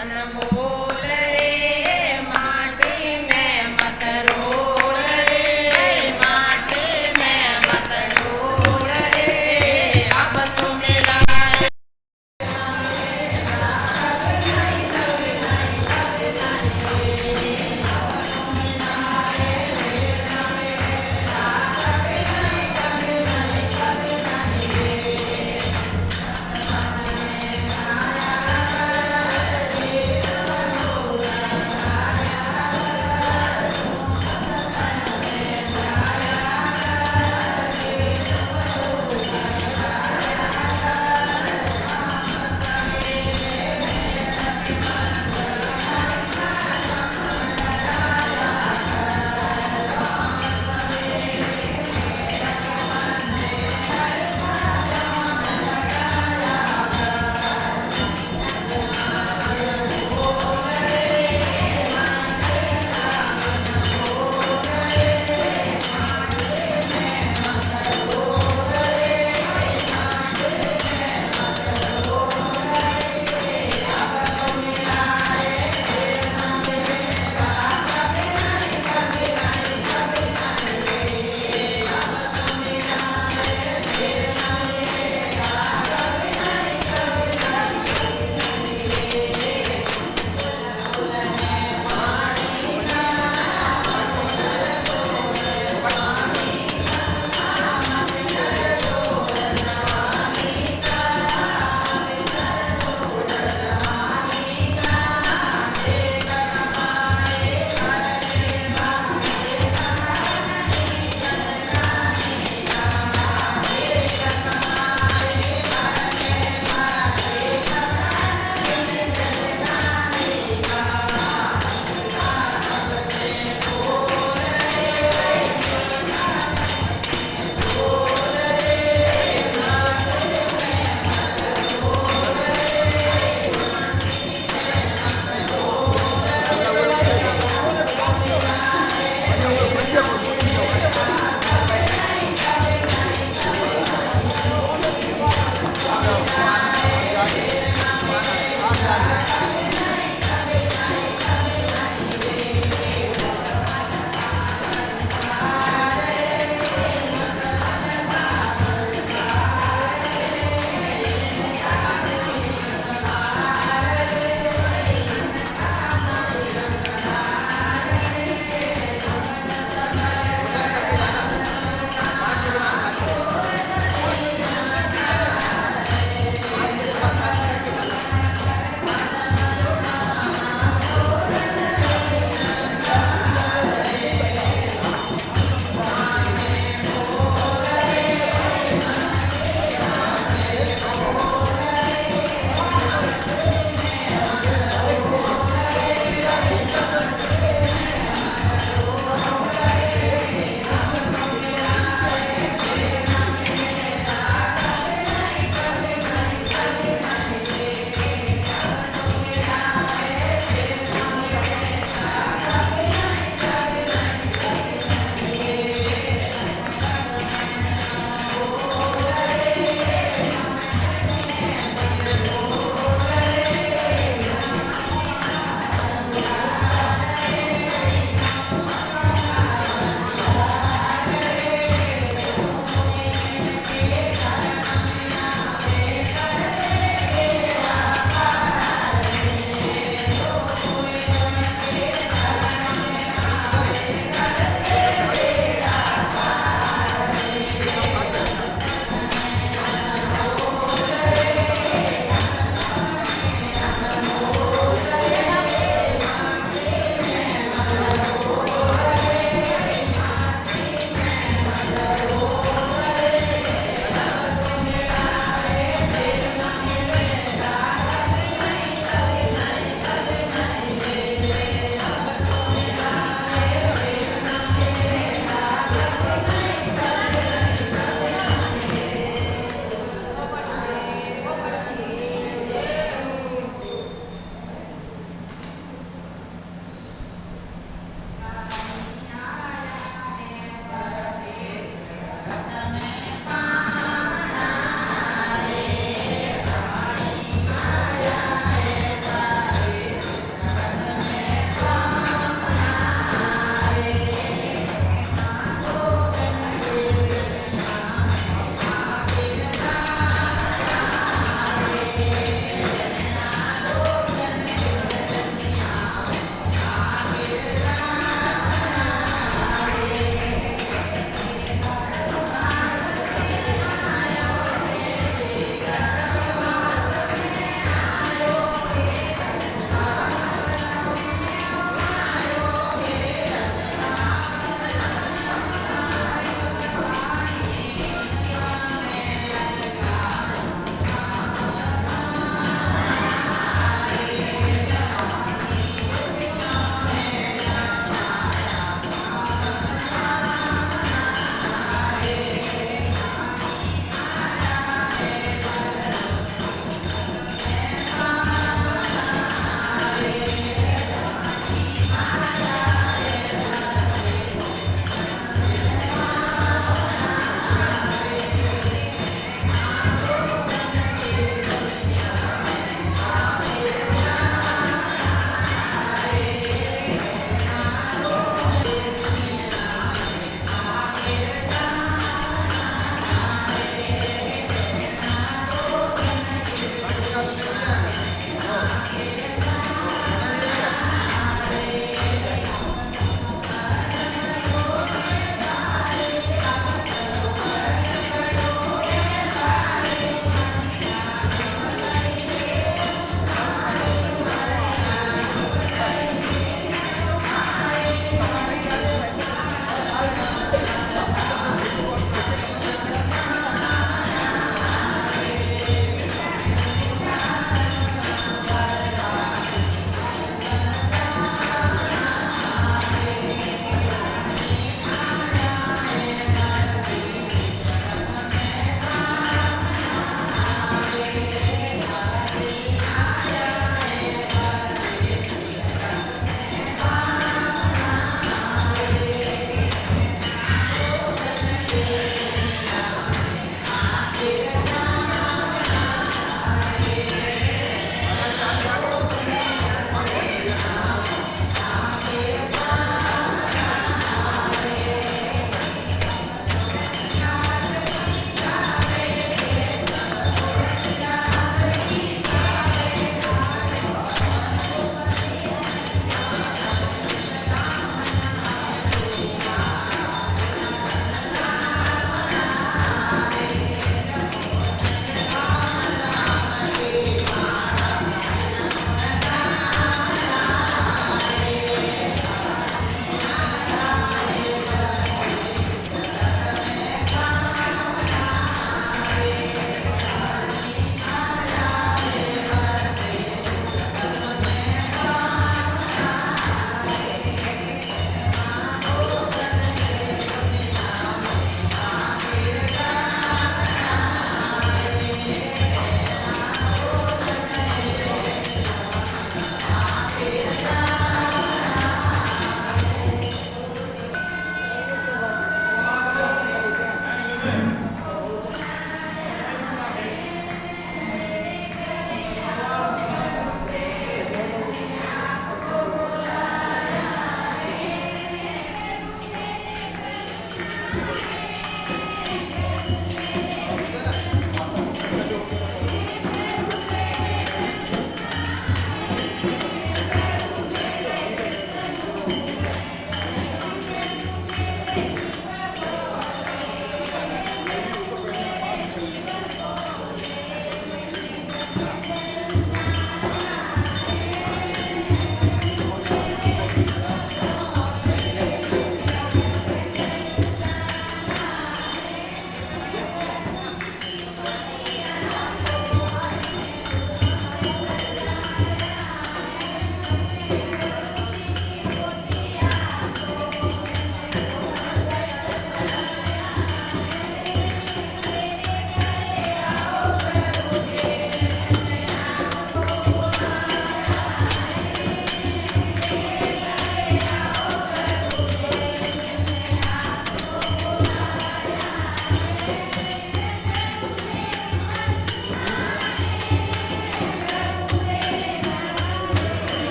अनमोल रे माटी में मत रोल रे, माटी में मत रोल रे, अब तो मेरा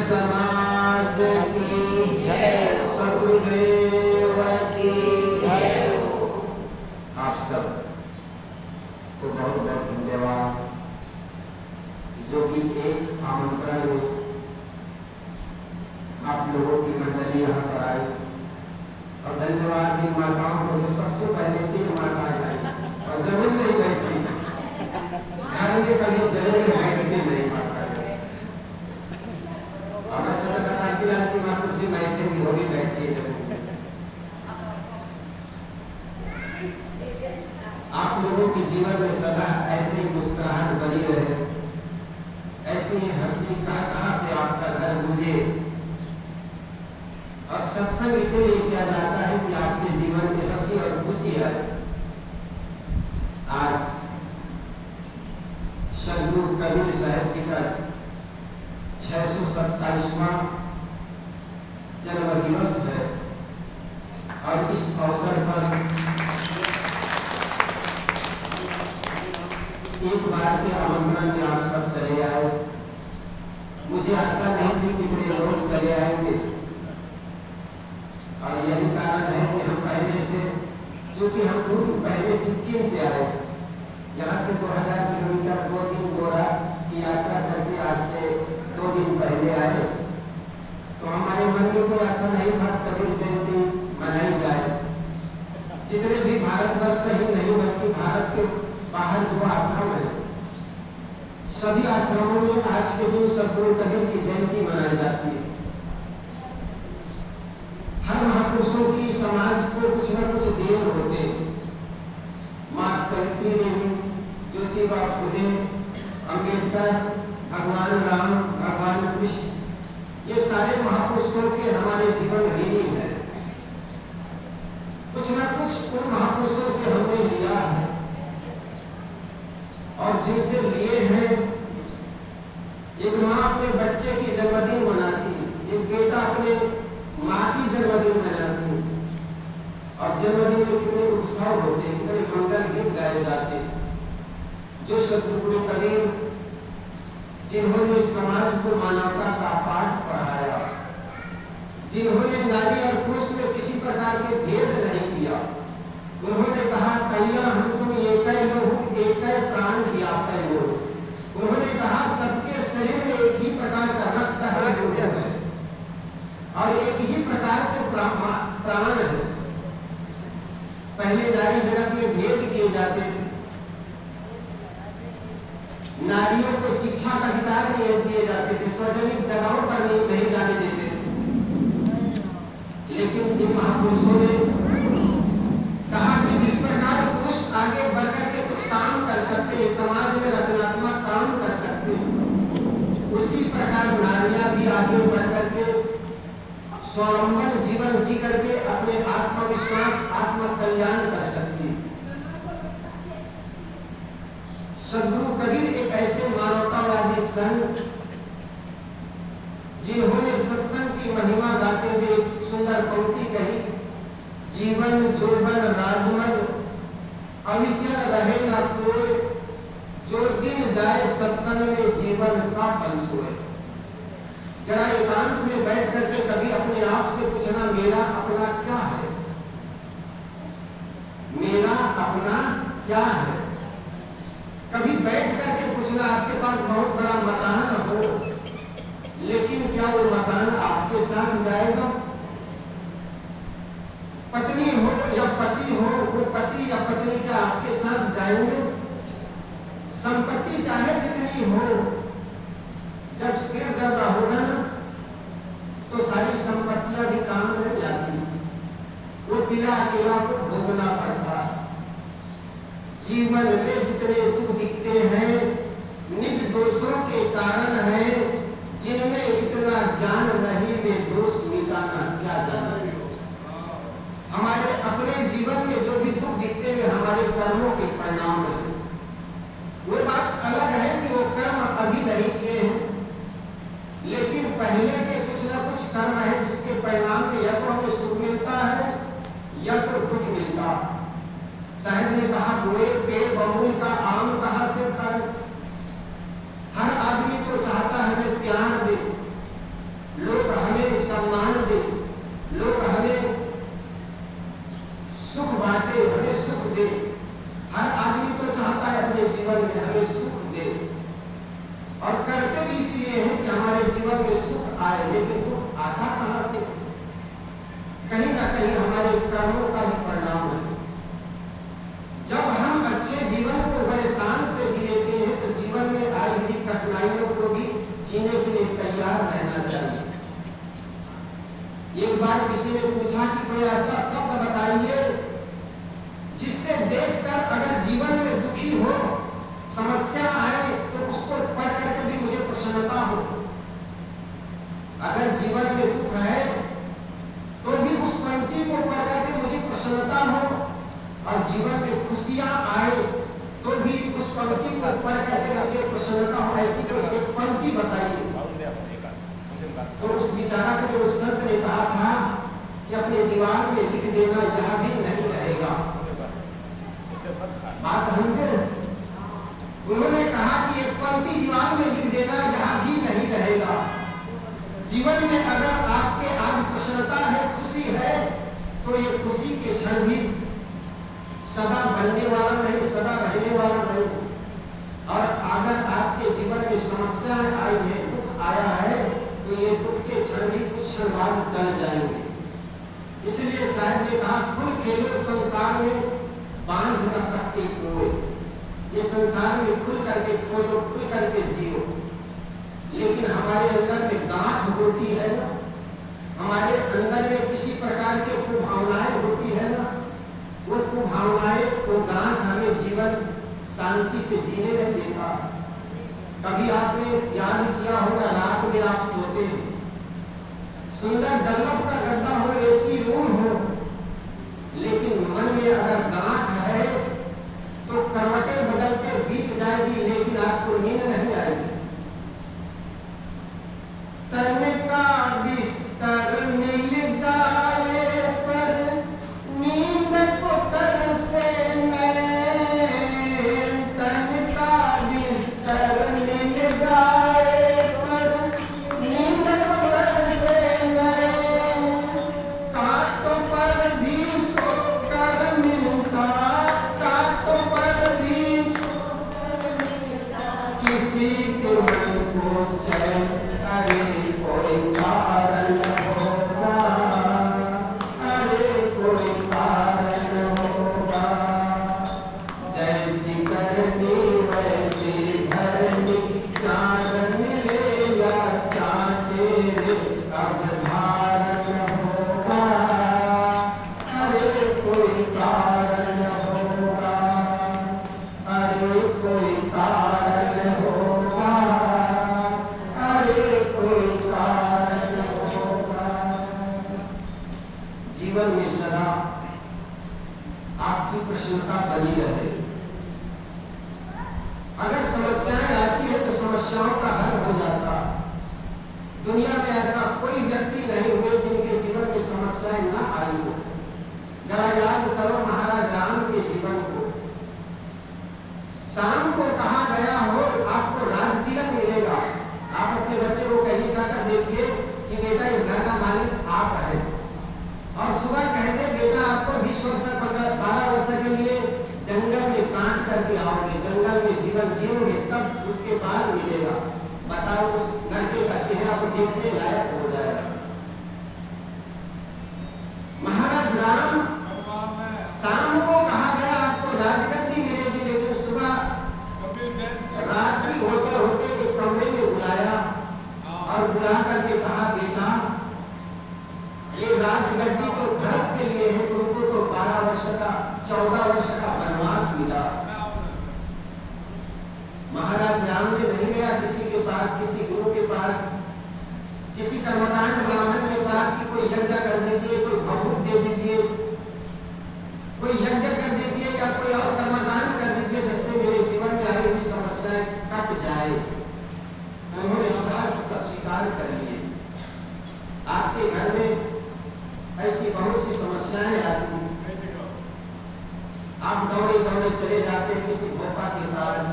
समाज की जय, सदगुरुदेव की जय। आप सब को बहुत बहुत धन्यवाद जो कि एक आमंत्रण में आप लोगों की मंडली यहाँ पर आई, और धन्यवाद इन माताओं को जो सबसे पहले 3 माताएं आई और जमीन नहीं बैठी, घर में कभी जमीन में बैठती नहीं माता की माँ खुशी बैठे भी होगी बैठी है। आप लोगों के जीवन में सदा ऐसी मुस्कुराहट बनी रहे, ऐसी हंसी कहाँ से आपका घर मुझे, और सत्संग इसलिए किया जाता है कि आपके जीवन में हंसी और खुशी है। आज सदगुरु कबीर साहब जी का 627वां जन्म दिवस है, और इस अवसर पर एक बार के आमंत्रण में आप सब चले आए। मुझे आशा नहीं थी कि मेरे लोग चले आएंगे, और यही कारण है कि हम पहले से, चूंकि हम दूर पहले सिक्किम से आए, यहाँ से 2000 किलोमीटर 2 दिन गोरा की यात्रा आश्रमों में आज के दिन सद्गुरु कबीर की जयंती मनाई जाती है। हर महापुरुषों की समाज को कुछ न कुछ देन होते हैं। मां सावित्री देवी, ज्योतिबा फुले, अम्बेडकर, भगवान राम, भगवान कृष्ण, ये सारे महापुरुषों के हमारे जीवन ऋणी है। कुछ न कुछ उन महापुरुषों से हमने लिया है और जिनसे लिए हैं। एक माँ अपने बच्चे की जन्मदिन मनाती है, एक बेटा अपने माँ की जन्मदिन मनाती है और जन्मदिन में कितने उत्सव होते हैं, कितने मंगल गीत गाए जाते हैं। जो सद्गुरु कबीर जिन्होंने समाज को मानवता का पाठ पढ़ाया, जिन्होंने नारी और पुरुष में किसी प्रकार के भेद नहीं किया, उन्होंने कहा कहिया हम तुम एक लोग एक प्राण व्यापै हो। उन्होंने कहा सबके शरीर में एक ही प्रकार का रक्त है और एक ही प्रकार के प्राण है। पहले नारी जगत में भेद किए जाते थे, नारियों को शिक्षा का अधिकार नहीं दिए जाते थे, सार्वजनिक जगहों पर नहीं जाने देते थे। लेकिन इन महापुरुषों ने कहा कि जिस प्रकार पुरुष आगे बढ़कर के कुछ काम कर सकते हैं, समाज में रचनात्मक काम कर सकते हैं, उसी प्रकार नारियां भी आगे बढ़कर के स्वावलंबन जीवन जी करके अपने आत्मविश्वास, आत्म कल्याण कर सकती है। सद्गुरु कबीर एक ऐसे मानवतावादी संत जिन्होंने सत्संग की महिमा गाते हुए एक सुंदर पंक्ति कही, जीवन जोबन राजमल अविचल रहे न कोई, जो दिन जाए सत्संग में जीवन का फल सोए। जरा एकांत में बैठ करके कभी अपने आप से पूछना, मेरा अपना क्या है, मेरा अपना क्या है। कभी बैठ करके पूछना, आपके पास बहुत बड़ा मकान हो, लेकिन क्या वो मकान आपके साथ जाएगा? पत्नी हो या पति हो, वो पति या पत्नी क्या आपके साथ जाएंगे? संपत्ति चाहे जितनी हो, जब सिर दर्द होगा ना तो सारी संपत्तियां भी काम नहीं आती, वो बिना अकेला को भोगना पड़ता। जीवन में जितने दुख दिखते हैं निज दोषों के कारण है, जिनमें इतना ज्ञान नहीं वे दोष मिटाना क्या जाना। हमारे अपने जीवन में जो भी दुख दिखते हैं हमारे कर्मों के परिणाम है। वो बात अलग है कि वो कर्म अभी नहीं किए हैं, लेकिन पहले के कुछ ना कुछ कर्म है जिसके परिणाम में या तो हमें सुख मिलता है या तो दुख मिलता। साहिब ने कहा, बोए पेड़ बबूल का आम कहां से खाए। हर आदमी तो चाहता है हमें प्यार दे, लोग हमें सम्मान दे, लोग हमें सुख बांटे, हमें सुख दे। हर आदमी तो चाहता है अपने जीवन में हमें सुख दे, और करते भी इसलिए है कि हमारे जीवन में सुख आए, लेकिन दुख आता कहां से? कहीं ना कहीं हमारे कर्मों का ही परिणाम है। जब हम अच्छे जीवन को बड़े शान से जी लेते हैं तो जीवन में आई हुई कठिनाइयों को भी जीने के लिए तैयार रहना चाहिए। एक बार किसी ने पूछा कि कोई ऐसा शब्द बताइए जिससे देखकर अगर जीवन में दुखी हो, समस्या आए तो उसको पढ़ करके भी मुझे प्रसन्नता हो। अगर जीवन में दुख है तो भी उस पंक्ति को पढ़ करके मुझे प्रसन्नता हो, और जीवन में खुशियां आए तो भी उस पंक्ति को पढ़ करके मुझे प्रसन्नता हो। ऐसी कोई एक पंक्ति बताइए। तो उस विचारक ने, उस संत ने कहा था कि अपने दीवार में लिख देना, यह भी नहीं रहेगा। बात समझे? उन्होंने कहा कि एक पंक्ति दीवार में लिख देना, यह भी नहीं रहेगा। जीवन में अगर आपके आज प्रसन्नता है, खुशी है, तो ये खुशी के क्षण भी सदा बनने वाला नहीं, सदा रहने वाला नहीं। और अगर आपके जीवन में समस्याएं आई है, दुख आया है, तो ये दुख के क्षण भी कुछ क्षण बाद टल जाएंगे। इसलिए साहब ने कहा, खुल खेलो संसार में, बांध न सकते कोई। ये संसार में खुल करके खोलो, खुल करके जियो। अंदर में किसी प्रकार की कुभावनाएं होती है ना, वो कुभावनाएं वो गांठ हमें जीवन शांति से जीने नहीं देता। कभी आपने याद किया होगा, रात में आप सोते हैं, सुंदर डल्लफ का गद्दा हो, एसी रूम हो, लेकिन मन में अगर गांठ है तो करवटें बदल के बीत जाएगी, लेकिन आपको नींद नहीं आएगी। तन का बिस्तर मिल जाए पर नींद को तरसे नैन, तन का बिस्तर मिल जाए पर नींद को तरसे नैन, कांटों पर भी सोकर मिलता, कांटों पर भी सोकर मिलता, किसी के मन को चैन, अरे कोई कारण होगा, अरे कोई कारण होगा, जैसी करनी वैसी भरनी, चांदन ले या चांटे रे, अब धारण होगा, अरे कोई कारण होगा, अरे कोई कारण होगा, अरे कोई कारण होगा। जीवन में सदा आपकी प्रसन्नता बनी रहे। अगर समस्याएं आती है तो समस्याओं का हल हो जाता। दुनिया में ऐसा कोई व्यक्ति नहीं हुए जिनके जीवन में समस्याएं न आई हो। जरा याद करो महाराज राम के जीवन को। शाम को कहा गया हो आपको राज तिलक मिलेगा, आप अपने बच्चे को कहीं कहकर देखिए कि बेटा इस घर का मालिक आप है, और सुबह कहते बेटा आपको 20 वर्ष 12 वर्ष के लिए जंगल में काट करके आओगे, जंगल में जीवन जियोगे, तब उसके बाद मिलेगा। बताओ उस लड़के का चेहरा को देखने लायक हो जाएगा। महाराज राम शाम को कहा गया आपको राजगद्दी मिलेगी, लेकिन सुबह रात्रि होते होते एक कमरे में बुलाया और बुला करके कहा बेटा ये राजगद्दी तो भरत के लिए है, तुमको तो 12 वर्ष का 14 वर्ष का वनवास मिला। महाराज राम ने नहीं गया किसी के पास, किसी गुरु के पास, किसी कर्मकांड ब्राह्मण के पास कि कोई यज्ञ कर दीजिए, कोई भभूत दे दीजिए, कोई यज्ञ कर दीजिए या कोई और कर्मकांड कर दीजिए जिससे मेरे जीवन में आई हुई समस्याएं कट जाए। उन्होंने सहर्ष स्वीकार कर लिए। आपके घर में ऐसी बहुत सी समस्याएं आती, आप दौड़े दौड़े चले जाते किसी भोपा के पास,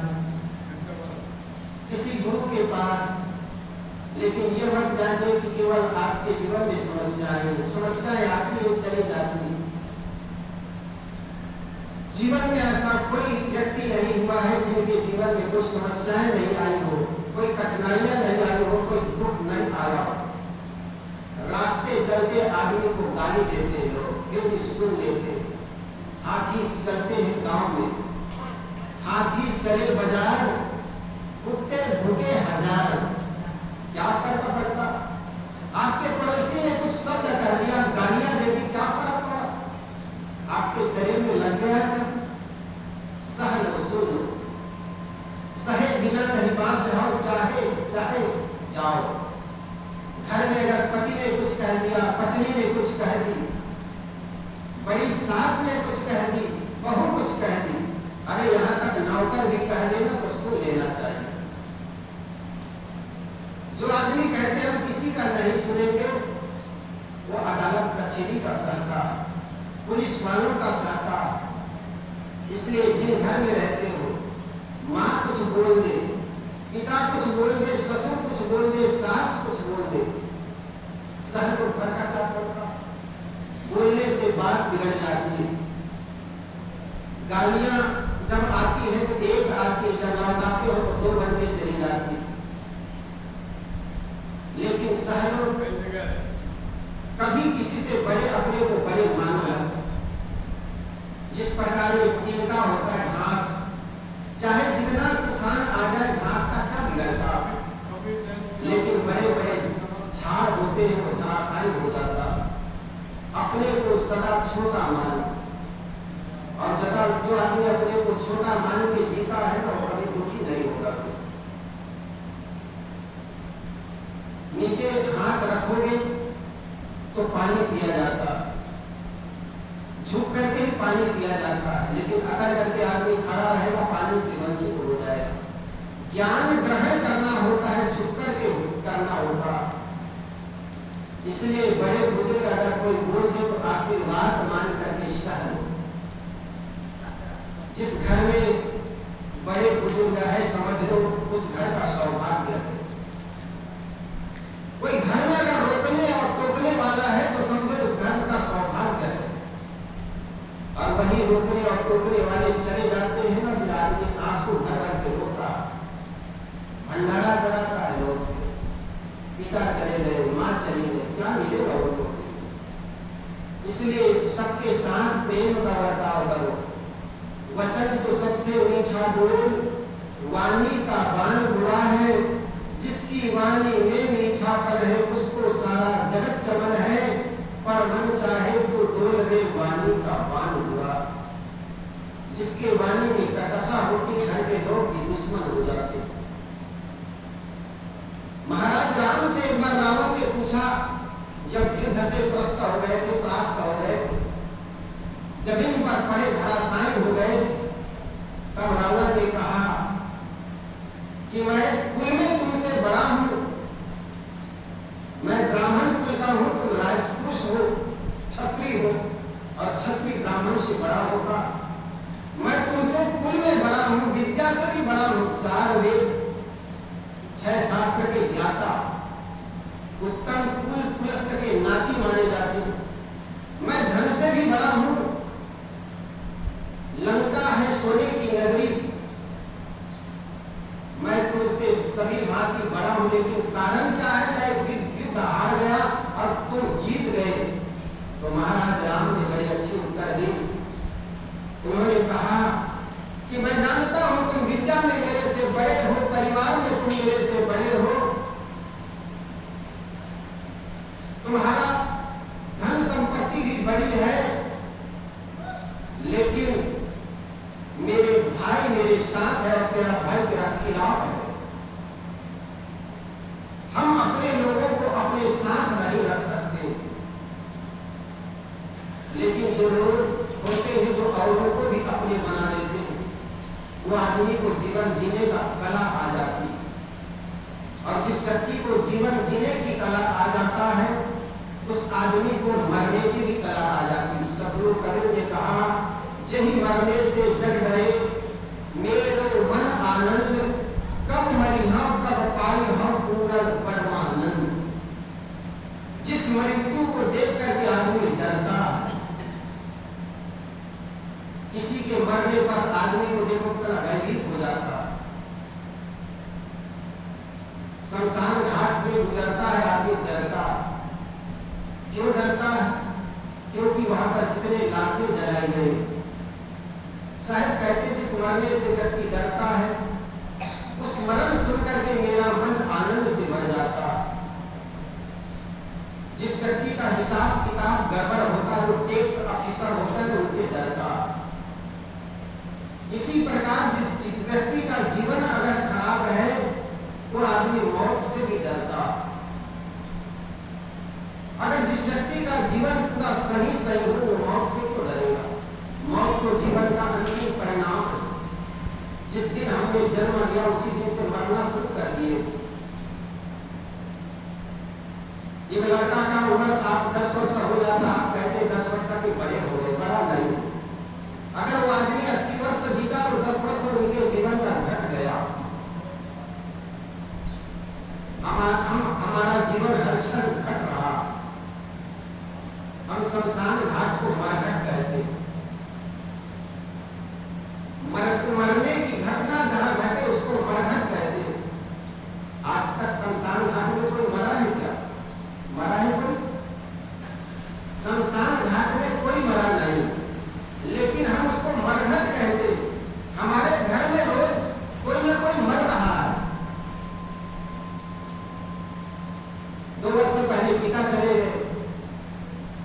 किसी गुरु के पास, लेकिन ये मत जानिए कि केवल आपके जीवन में समस्याएं आती है चली जाती। जीवन में ऐसा कोई व्यक्ति नहीं हुआ है जिनके जीवन में कोई समस्याएं नहीं आई हो, कोई कठिनाइयां नहीं आई हो, कोई दुख नहीं आया हो। रास्ते चलते आदमी को गाली देते हैं लोग, फिर भी सुन लेते। हाथी चलते हैं गांव में, हाथी चले बाजार, कुत्ते भूखे हजार, क्या फर्क पड़ता? आपके पड़ोसी ने कुछ शब्द कह दिया, गालियां दे दी, क्या फर्क पड़ा? आपके शरीर में लग गया है, सह लो, सुन लो, सहे बिना नहीं बात जाओ, चाहे चाहे जाओ। घर में अगर पति ने कुछ कह दिया, पत्नी ने कुछ कह दी, बड़ी सास ने कुछ कह दी, बहू कुछ कह दी, अरे यहाँ तक नौकर भी कह देना तो सुन लेना चाहिए। जो आदमी कहते हैं हम किसी का नहीं सुनेंगे, वो अदालत कचहरी का सहता, पुलिस वालों का सहता। इसलिए जिन घर में रहते हो, माँ कुछ बोल दे, पिता कुछ बोल दे, ससुर कुछ बोल दे, सास कुछ बोल दे, सह को फर्क क्या पड़ता? बोलने से बात बिगड़ जाती है। गालियां जब आती है तो एक आती है, जब लौटाते हो तो 2 बन के चली जाती है। लेकिन सह लो, कभी किसी से बड़े अपने को बड़े मानो। जिस प्रकार ये तिनका होता है घास, चाहे जितना तूफान आ जाए घास का क्या बिगड़ता, लेकिन बड़े बड़े झाड़ होते हैं तो घास हो जाता। नीचे हाथ रखोगे तो पानी पिया जाता, झुक करके ही पानी पिया जाता है, लेकिन अकड़ करके आदमी खड़ा रहेगा पानी से वंचित हो जाएगा। ज्ञान ग्रहण करना होता है, झुक करके करना होता। इसलिए बड़े बुजुर्ग अगर कोई बोल दे तो आशीर्वाद मान करके सह लो। जिस घर में बड़े बुजुर्ग है समझ लो उस घर का सौभाग्य है। कोई घर में अगर रोकने और टोकने वाला है तो समझो उस घर का सौभाग्य है। और वही रोकने और टोकने वाले चले जाते हैं ना, फिर आदमी आंसू भर भर के रोता, भंडारा कराता है। लोग पिता चले गए, माँ चली गई, क्या मिलेगा उनको? इसलिए सबके साथ प्रेम का बर्ताव करो। वचन तो सबसे मीठा बोल, वाणी का बाण बुरा है, जिसकी वाणी में मीठा पल है उसको सारा जगत चमन है, पर मन चाहे तो डोल रे वाणी का बाण बुरा। जिसके वाणी में कटसा होती घर के लोग भी दुश्मन हो जाते। महाराज राम से एक बार रावण ने पूछा, जब युद्ध से त्रस्त हो गए थे, परास्त हो गए, जमीन पर पड़े धराशायी हो गए, तब रावण ने कहा कि मैं कुल में तुमसे बड़ा हूं, मैं ब्राह्मण कुल का हूं, तुम राजपुरुष हो, क्षत्रिय हो, और क्षत्रिय ब्राह्मण से बड़ा होगा। मैं तुमसे कुल में बड़ा हूं, विद्या से भी बड़ा हूं, 4 वेद 6 शास्त्र के ज्ञाता, उत्तम कुल कुलस्थ के नाती माने जाते हूं। मैं धन से भी बड़ा हूं, लंका है सोने की नगरी, मैं तुमसे सभी भांति बड़ा हूं, लेकिन कारण क्या है? मैं युद्ध हार गया और तुम जीत गए। तो महाराज राम ने बड़ी अच्छी उत्तर दी। उन्होंने कहा कि मैं जानता हूं तुम विद्या में मेरे से बड़े हो, परिवार में तुम मेरे से बड़े हो, तुम्हारा धन संपत्ति भी बड़ी है, लेकिन मेरे भाई मेरे साथ है और तेरा भाई तेरा खिलाफ है। हम अपने लोगों को अपने साथ नहीं रख सकते, लेकिन जो लोग होते हैं जो औरों को भी अपने बना लेते हैं, वो आदमी को जीवन जीने का कला आ जाती है। और जिस व्यक्ति को जीवन जीने की कला आ जाता है उस आदमी को मरने की भी कला आ जाती है। सतगुरु कबीर ने कहा, जही मरने से जग डरे, मेरो मन आनंद, कब मरी हम कब पाई हम पूर्ण परमानंद। जिस मृत्यु को देख करके आदमी डरता है, किसी के मरने पर आदमी को देखो कितना भयभीत हो जाता है। शमशान घाट में गुजरता है आदमी डरता है। क्यों डरता है? क्योंकि वहां पर कितने लाशें जलाई गई। साहब कहते जिस मरने से व्यक्ति डरता है उस मरण सुन करके मेरा मन आनंद से भर जाता। जिस व्यक्ति का हिसाब किताब गड़बड़ होता है, वो टैक्स ऑफिसर होता है, उनसे डरता। इसी प्रकार जिस व्यक्ति का जीवन अगर खराब है वो आदमी मौत से भी डरता। अगर जिस व्यक्ति का जीवन पूरा सही सही हो वो मौत से क्यों डरेगा? मौत तो जीवन का अंतिम परिणाम है। जिस दिन हमने जन्म लिया उसी दिन से मरना शुरू कर दिए। एक लड़का का उम्र आप 10 वर्ष हो जाता, आप कहते 10 वर्ष के बड़े हो गए, बड़ा नहीं। अगर वो आदमी 80 वर्ष जीता तो 10 वर्ष उनके जीवन का घट गया। हमारा जीवन हर क्षण घट रहा। हम शमशान घाट को मरघट कहते हैं। मरने की घटना जहां घटे उसको मरघट कहते हैं। आज तक शमशान घाट में कोई मरा है क्या? मरा है कोई? शमशान घाट में कोई मरा नहीं, लेकिन हम उसको मरघट कहते हैं। हमारे घर में रोज कोई ना कोई मर रहा है। 2 वर्ष पहले पिता चले गए,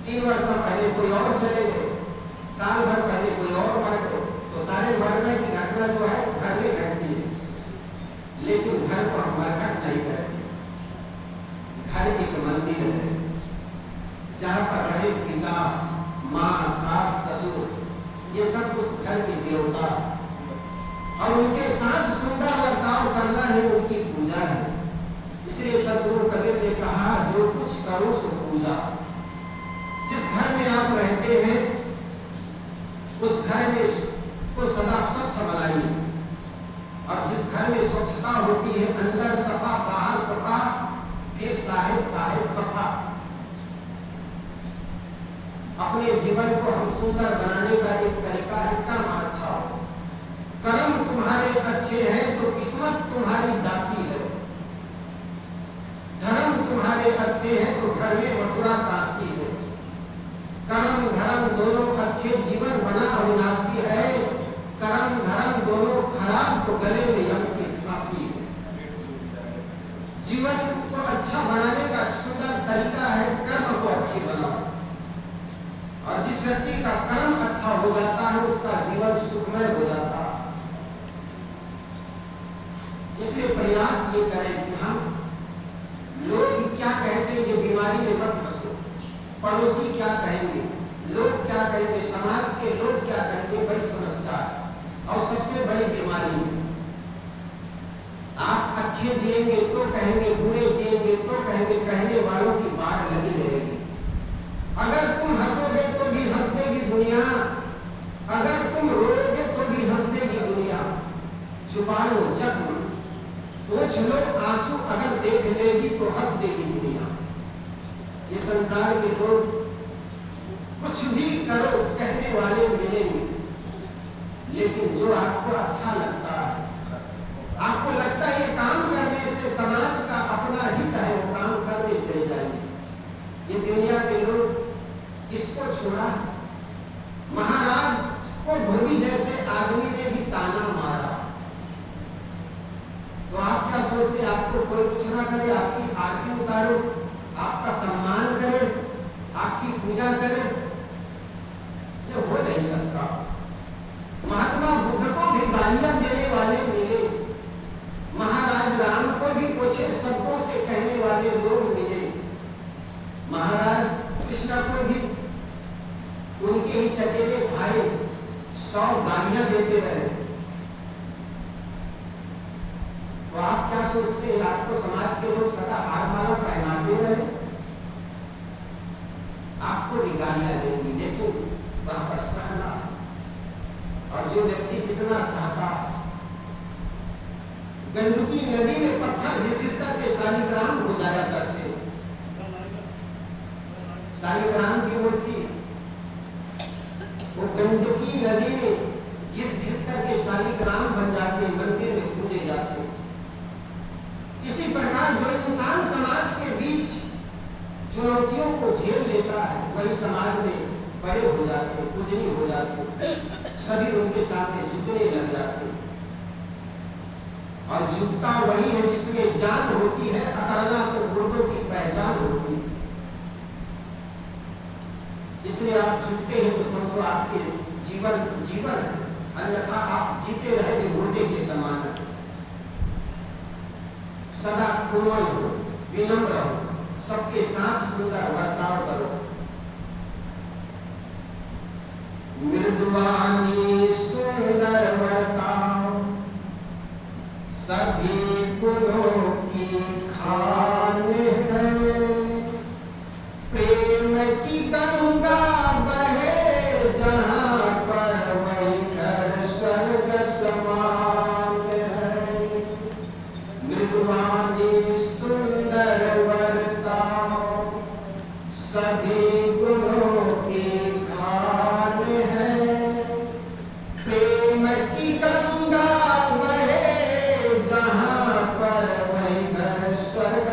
3 वर्ष पहले कोई और चले गए, साल भर पहले कोई और मर गए। तो सारे मरने की घटना जो है घर में घटती है, लेकिन घर को हम मरघट नहीं कहते। इसलिए सदगुरु कबीर ने कहा, जो कुछ करो सो पूजा। जिस घर में आप रहते हैं उस घर में को सदा स्वच्छ बनाइए, और जिस घर में स्वच्छता होती है, अंदर सफा बाहर सफा, फिर साहिब ताहिब कफा। अपने जीवन को हम सुंदर बनाने का एक तरीका है कर्म अच्छा हो। कर्म तुम्हारे अच्छे हैं तो किस्मत तुम्हारी दासी है। धर्म तुम्हारे अच्छे हैं तो घर में मथुरा काशी है। कर्म धर्म दोनों अच्छे जीवन बना अविनाशी है। कर्म धर्म दोनों खराब तो गले में यम की फांसी है। जीवन को अच्छा बनाने का सुंदर तरीका है कर्म को अच्छी बनाओ, और जिस व्यक्ति का कर्म अच्छा हो जाता है उसका जीवन सुखमय हो जाता है। इसलिए प्रयास ये करें कि हम लोग क्या कहते हैं ये बीमारी में मत फंसो। पड़ोसी क्या कहेंगे, लोग क्या कहेंगे, समाज के लोग क्या कहेंगे, बड़ी समस्या है और सबसे बड़ी बीमारी है। आप अच्छे जिएंगे तो कहेंगे, बुरे जिएंगे तो कहेंगे, कहने वालों की बात लगी रहेगी। अगर तुम हंसोगे तो भी हंस देगी दुनिया, अगर तुम रोओगे तो भी हंस देगी दुनिया। छुपा लो जख्म, पोंछ लो आंसू, अगर देख लेगी तो हंस देगी दुनिया। ये संसार के लोग कुछ भी करो कहने वाले मिलेंगे, लेकिन जो आपको अच्छा लगता है, आपको लगता है ये काम करने से समाज का अपना हित है, वो काम करते चले जाएंगे। ये दुनिया के लोग इसको छोड़ा। महाराज को धोबी जैसे आदमी ने भी ताना मारा, तो आप क्या सोचते, आपको कोई कुछ ना करे, आपकी आरती उतारे, आपका सम्मान करे, आपकी पूजा करे? ये हो नहीं सकता। महात्मा बुद्ध को भी गालियां देने वाले मिले, महाराज राम को भी ओछे शब्दों से कहने वाले लोग मिले, महाराज कृष्ण को भी उनके ही चचेरे भाई 100 गालियां देते रहे। तो आप क्या सोचते हैं, आपको समाज के लोग सदा हार माला पहनाते रहे? आपको भी गालियां देंगी, लेकिन वहां पर सहना, और जो व्यक्ति जितना सहता, गंडकी नदी में पत्थर घिस करके शालिग्राम हो जाया करते। शालिग्राम की मूर्ति वो गंडकी नदी में घिस करके शालिग्राम बन जाते, मंदिर में पूजे जाते। इसी प्रकार जो इंसान समाज के बीच चुनौतियों को झेल लेता है, वही समाज में बड़े हो जाते, पूजनीय हो जाते, सभी उनके सामने झुकने लग जाते। और झुकता वही है जिसमें जान होती है, अकड़ना तो मुर्दों की पहचान होती है। इसलिए आप झुकते हैं तो समझो आपके जीवन जीवन है, अन्यथा आप जीते रहे भी मुर्दे के समान है। सदा कोमल हो, विनम्र हो, सबके साथ सुंदर बर्ताव करो। मृदुवानी सुंदर बर्ताव सभी गुणों की खान है। प्रेम की गंगा बहे जहाँ पर वही घर स्वर्ग समान है। मृदुवानी सुंदर बर्ताव सभी गुणों की खान है। प्रेम की गंगा बहे जहाँ पर वही घर स्वर्ग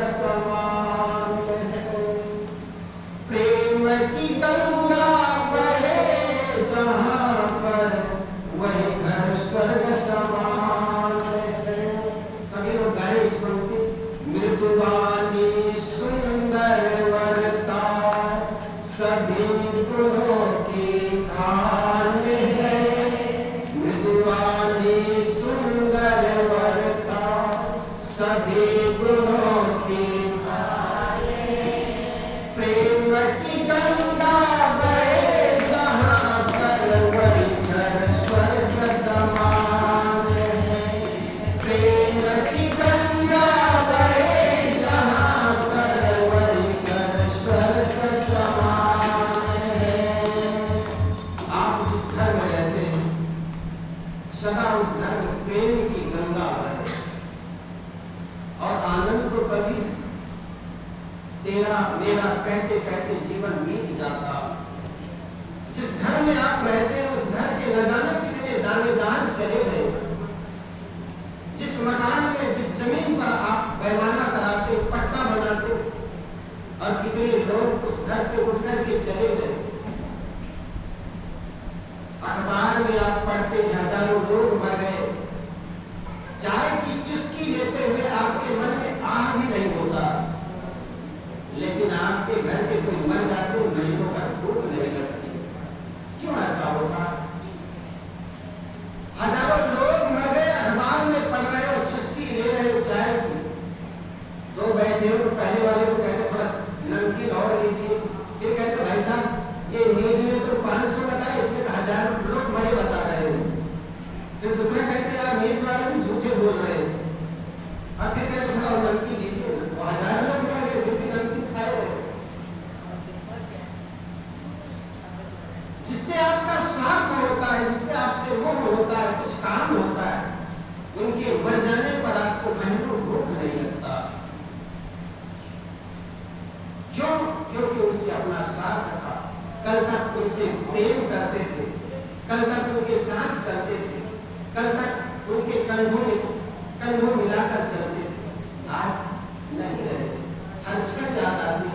तेरा मेरा कहते कहते जीवन बीत जाता। जिस घर में आप रहते हैं उस घर के न जाने कितने दावेदार चले गए। जिस मकान में जिस जमीन पर आप पैमाना कराते पट्टा बनाते और कितने लोग उस घर से उठ करके चले गए। अखबार में आप पढ़ते हजारों लोग मर गए। चाय की चुस्की लेते हुए आपके मन में आह भी नहीं होता, लेकिन आपके घर के कोई मर जाते महीनों का भूख नहीं लगती। क्यों ऐसा होता? हजारों लोग मर गए, अखबार में पढ़ रहे हो, चुस्की ले रहे हो चाय की। दो बैठे हो तो पहले वाले को कहते थोड़ा नमकीन और लीजिए, फिर कहते भाई साहब ये न्यूज में तो 500 बताए, इसमें तो हजारों लोग मरे बता रहे हो। फिर दूसरा कहते यार न्यूज वाले भी झूठे बोल रहे हैं, और फिर कहते थोड़ा और नमकीन लीजिए। वो हजारों लोग मर गए, फिर भी नमकीन खाए रहे। जिससे आपका स्वार्थ होता है, जिससे आपसे मोह होता है, कुछ काम होता है, उनके मर जाने पर आपको महीनों भूख नहीं लगता। क्यों? क्योंकि उनसे अपना स्वार्थ था। कल तक उनसे प्रेम करते थे, कल तक उनके साथ चलते थे, कल तक उनके कंधों मिलाकर चलते थे। आज नहीं रहे। हर क्षण याद आती,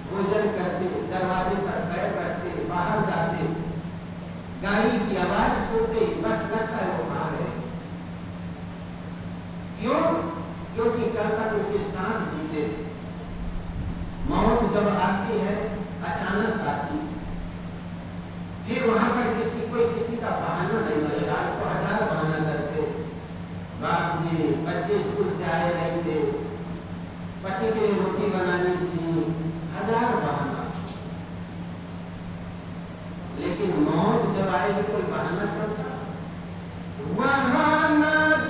भोजन करते, दरवाजे पर पैर रखते, बाहर जाते, गाड़ी की आवाज सुनते बस लगता है वो वहां गए। क्यों? क्योंकि कल तक उनके साथ जीते थे। मौत जब आती है अचानक आती, फिर वहां पर किसी का बहाना नहीं मिलेगा। आज तो हजार बहाना करते, बाप जी बच्चे स्कूल से आए नहीं थे, पति के लिए रोटी बनानी थी, हजार बहाना। लेकिन मौत जब आएगी कोई बहाना चलता? वहां न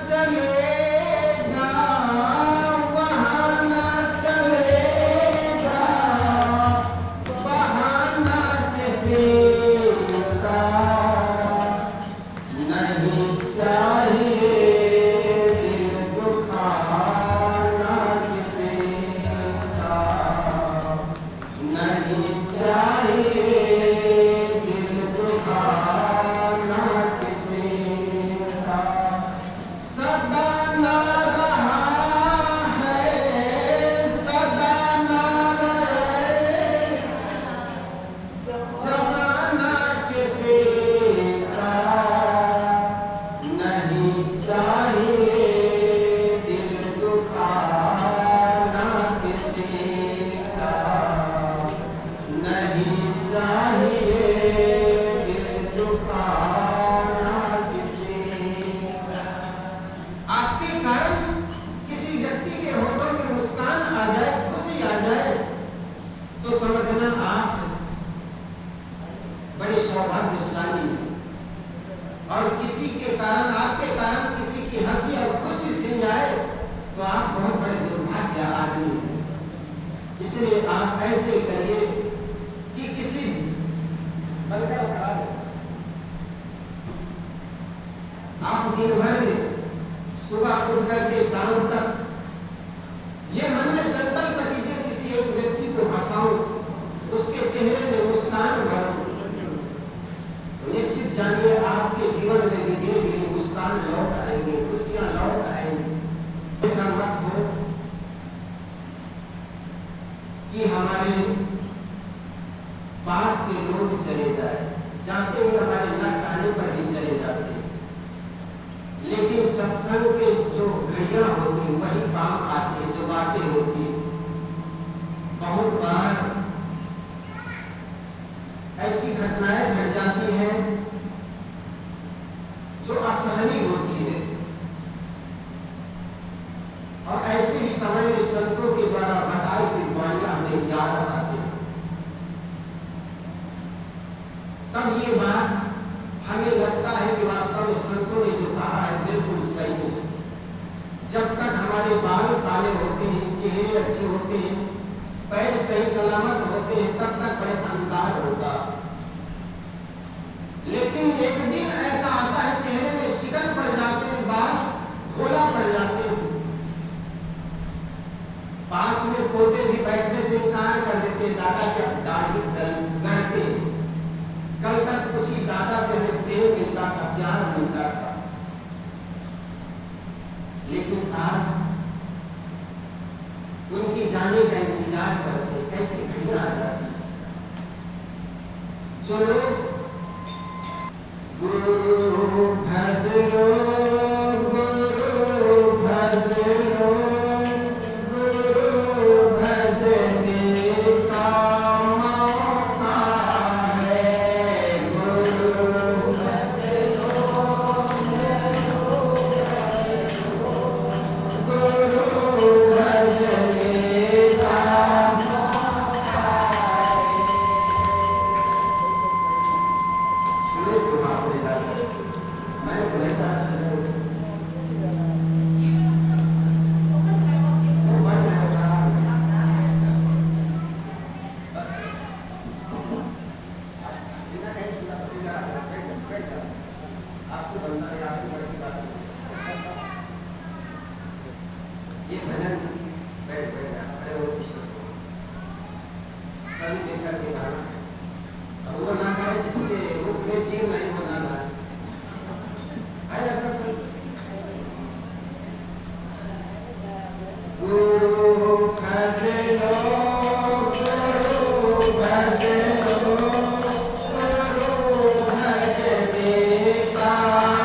चलेगा, वहां न चलेगा, बहाना किसी का नहीं चाहिए, दिल दुखाना किसी का नहीं चाहिए, दिल दुखाना किसी का। सदा ना रहा है, सदा ना रहे, जमाना किसी का नहीं चाहिए, दिल दुखाना किसी का नहीं चाहिए, दिल दुखाना किसी का। आपके कारण किसी व्यक्ति के होठों में मुस्कान आ जाए, खुशी आ जाए, तो समझना आप बड़े सौभाग्यशाली हैं। और किसी के कारण, आपके कारण किसी की हंसी और खुशी छिन जाए तो आप बहुत बड़े दुर्भाग्य आदमी हैं। इसलिए आप ऐसे करिए कि किसी आप दिन भर में सुबह उठ करके शाम तक ये मन में संकल्प कीजिए किसी एक व्यक्ति को हंसाऊं, उसके चेहरे में मुस्कान भरूं, तो निश्चित जानिए आपके जीवन में भी धीरे धीरे मुस्कान लौट आएंगे, खुशियां लौट आएंगी। ऐसा मत हो कि हमारे पास के लोग चले जाए, जाते हुए हमारे न चाहने पर भी चले जाते हैं। लेकिन सत्संग के जो घड़ियां होती वही काम आती है, जो बातें होती। बहुत बार ऐसी घटनाएं घट जाती हैं जो असहनीय होती है, और ऐसे ही समय में संतों के द्वारा बताई हुई वाणियां हमें याद आती हैं। तब ये बात हमें लगता है कि वास्तव में संतों ने जो कहा है बिल्कुल सही है। जब तक हमारे बाल काले होते हैं, चेहरे अच्छे होते हैं, पैर सही सलामत होते हैं, तब तक बड़े अंधकार होता। लेकिन एक दिन ऐसा आता है चेहरे में शिकन पड़ जाते हैं, बाल भोला पड़ जाते हैं, पास में पोते भी बैठने से इनकार कर देते, दादा की दाढ़ी गढ़ते। कल तक उसी दादा से हमें प्रेम मिलता था, प्यार मिलता था, लेकिन आज उनकी जाने का इंतजार करते कैसे घड़ियां आ जाती। चलो गुरु भज लो, गुरु भज लो, गुरु भजने का मौका है। गुरु भज लो, गुरु भजने का मौका है। सुनो तो आपने जाना, मैं बोलता आपसे बनता है, आपकी बस की बात नहीं। ये भजन बैठ अरे वो सभी लेकर के गाना, और वो गाना है जिसके मुख में जीव नहीं होना है। ऐसा गुरु भज लो, गुरु भज लो, गुरु भजने का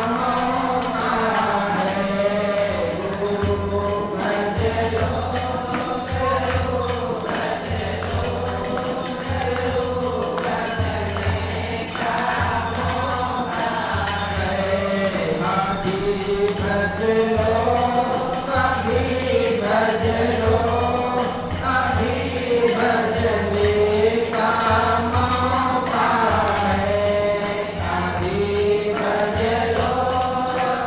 मौका है। गुरु भज लो, कभी भज लो, कभी भज लो, कभी भजने का मौका है। कभी भज लो,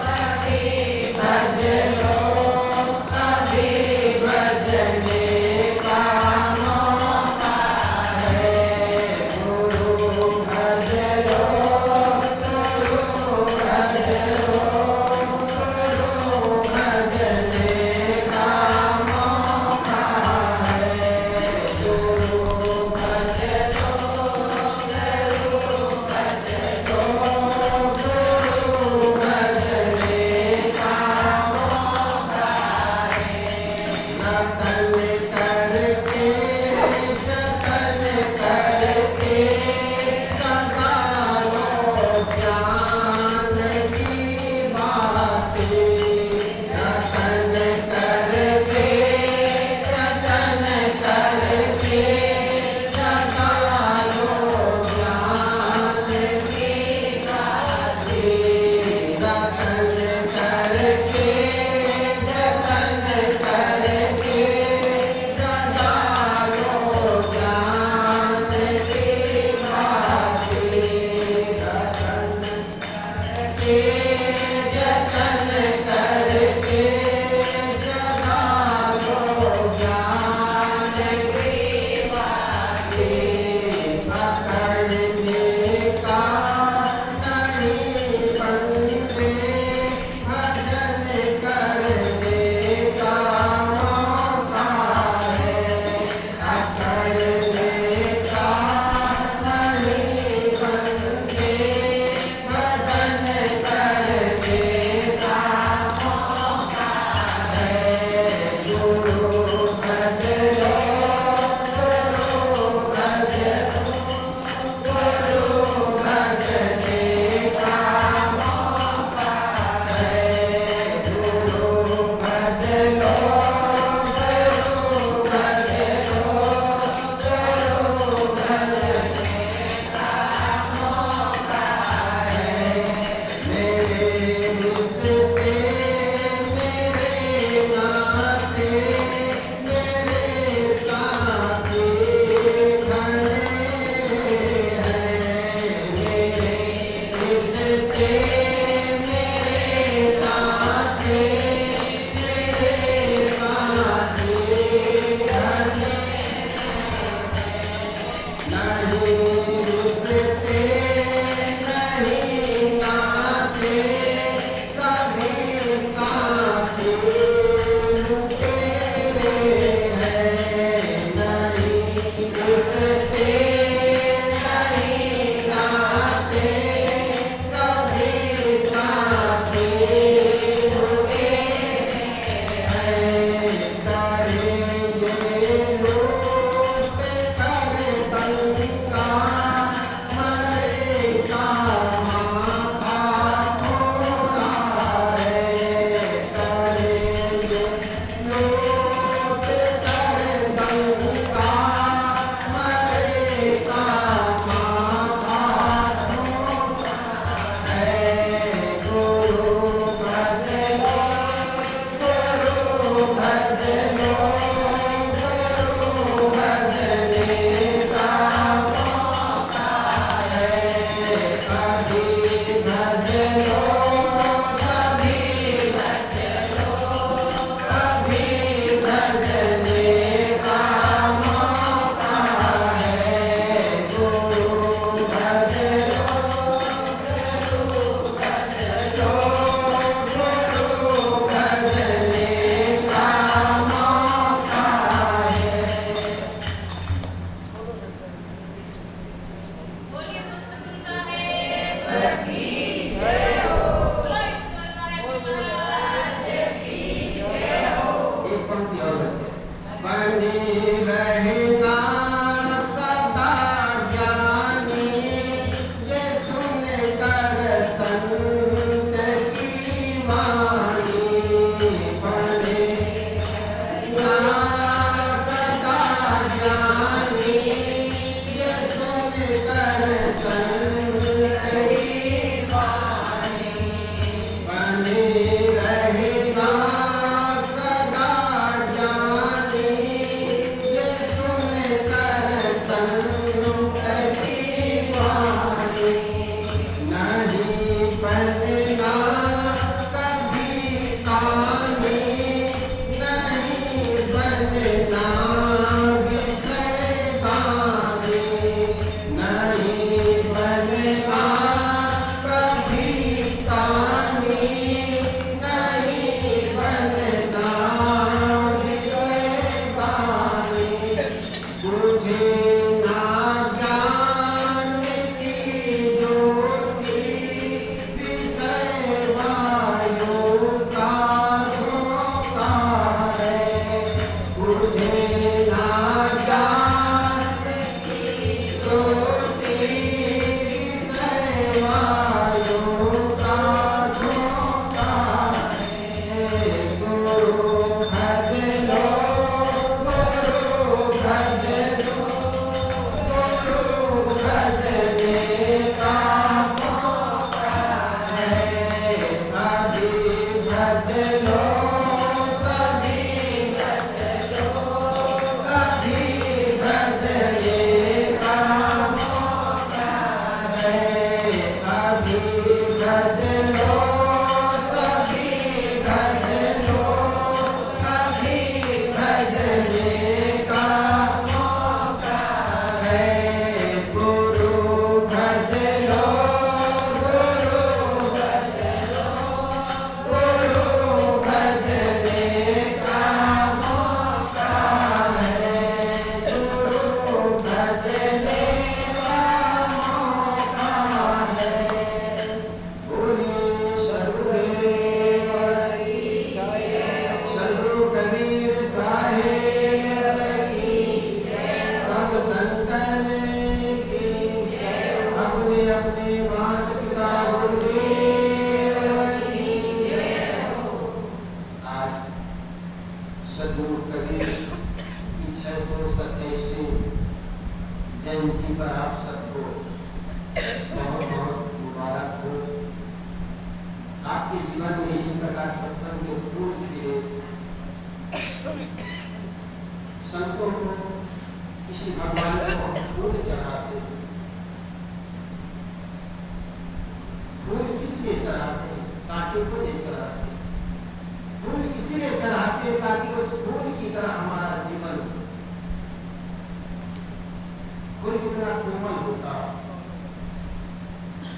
कभी भज लो, कभी भजने का मौका है। गुरु भज लो, गुरु भज लो, गुरु भजने का मौका है। गुरु भज लो, गुरु भज लो, गुरु भजने का मौका है। रतन करके, जतन करके, सदा लो ज्ञान की बातें। रतन करके, जतन करके, सदा लो ज्ञान की बातें। रतन करके, जतन करके, जयंती पर आप सबको बहुत बहुत मुबारक हो। आपके जीवन में इसी प्रकार सत्संग के फूल खिले, संतों को किसी भगवान को फूल चढ़ाते। फूल किस लिए चढ़ाते? ताकि को नहीं चढ़ाते। फूल इसीलिए चढ़ाते ताकि उस फूल की तरह हमारा जीवन फूल कितना कोमल होता।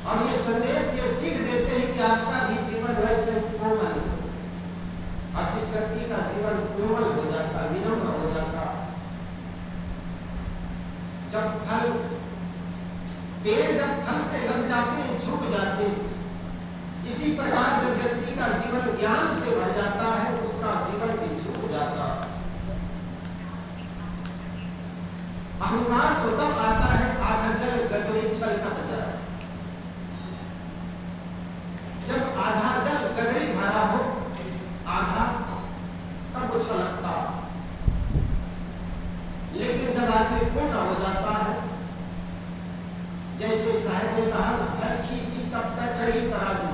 और ये संदेश ये सीख देते हैं कि आपका भी जीवन वैसे कोमल हो। और जिस व्यक्ति का जीवन कोमल हो जाता, विनम्र हो जाता, जब फल पेड़ जब फल से लग जाते झुक जाते, इसी प्रकार जब व्यक्ति का जीवन ज्ञान से भर जाता है उसका जीवन भी झुक जाता। अहंकार तो तब आता है आधा जल गगरी छल कह जाए। जब आधा जल गगरी भरा हो, आधा तब उछलता। लेकिन जब आदमी पूर्ण हो जाता है, जैसे साहब ने कहा, हल्की थी तब तक चढ़ी तराजू,